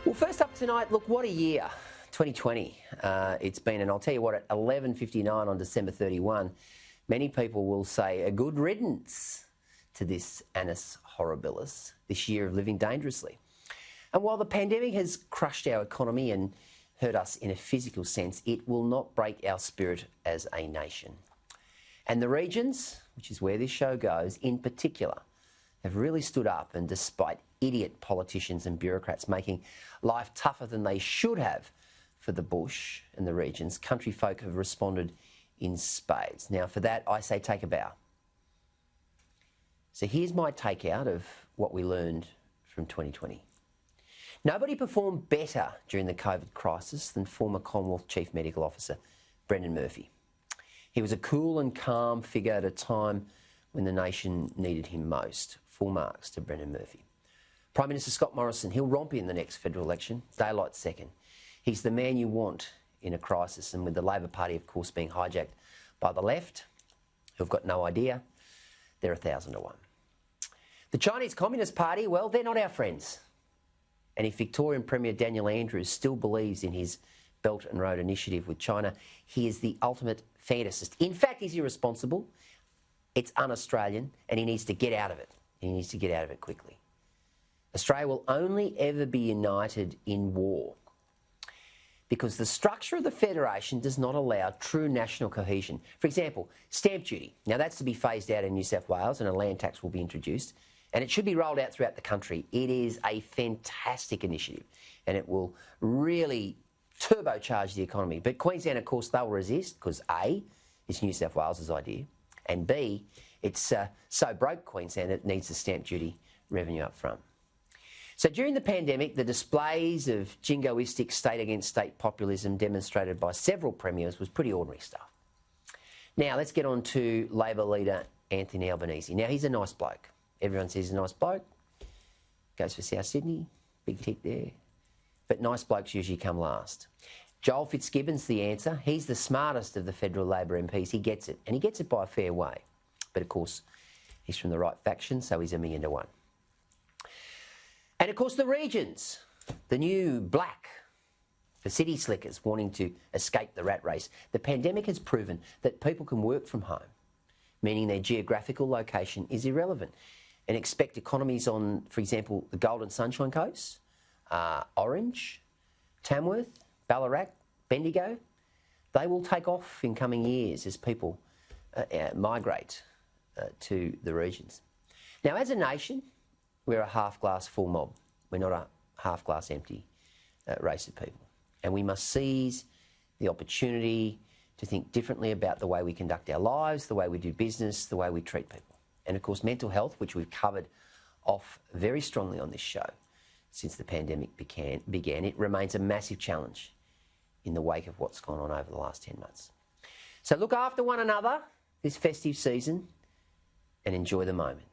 Well, first up tonight, look, what a year, 2020. It's been, and I'll tell you what, at 11:59 on December 31, many people will say a good riddance to this annus horribilis, this year of living dangerously. And while the pandemic has crushed our economy and hurt us in a physical sense, it will not break our spirit as a nation. And the regions, which is where this show goes, in particular, have really stood up, and despite idiot politicians and bureaucrats making life tougher than they should have for the bush and the regions, country folk have responded in spades. Now, for that, I say take a bow. So here's my takeout of what we learned from 2020. Nobody performed better during the COVID crisis than former Commonwealth Chief Medical Officer Brendan Murphy. He was a cool and calm figure at a time when the nation needed him most. Full marks to Brendan Murphy. Prime Minister Scott Morrison, he'll romp in the next federal election, daylight second. He's the man you want in a crisis, and with the Labor Party, of course, being hijacked by the left, who've got no idea, they're 1,000 to 1. The Chinese Communist Party, well, they're not our friends. And if Victorian Premier Daniel Andrews still believes in his Belt and Road initiative with China, he is the ultimate fantasist. In fact, he's irresponsible, it's un-Australian, and he needs to get out of it. He needs to get out of it quickly. Australia will only ever be united in war because the structure of the Federation does not allow true national cohesion. For example, stamp duty. Now, that's to be phased out in New South Wales, and a land tax will be introduced, and it should be rolled out throughout the country. It is a fantastic initiative, and it will really turbocharge the economy. But Queensland, of course, they'll resist because A, it's New South Wales' idea, and B, it's so broke Queensland it needs the stamp duty revenue up front. So during the pandemic, the displays of jingoistic state against state populism demonstrated by several premiers was pretty ordinary stuff. Now let's get on to Labor leader Anthony Albanese. Now he's a nice bloke. Everyone says he's a nice bloke. Goes for South Sydney, big tick there. But nice blokes usually come last. Joel Fitzgibbon's the answer. He's the smartest of the federal Labor MPs. He gets it, and he gets it by a fair way. But of course, he's from the right faction, so he's 1,000,000 to 1. And of course, the regions, the new black for city slickers wanting to escape the rat race. The pandemic has proven that people can work from home, meaning their geographical location is irrelevant, and expect economies on, for example, the Golden Sunshine Coast, Orange, Tamworth, Ballarat, Bendigo. They will take off in coming years as people migrate to the regions. Now, as a nation, we're a half-glass full mob. We're not a half-glass empty race of people. And we must seize the opportunity to think differently about the way we conduct our lives, the way we do business, the way we treat people. And of course, mental health, which we've covered off very strongly on this show since the pandemic began, it remains a massive challenge in the wake of what's gone on over the last 10 months. So look after one another this festive season and enjoy the moment.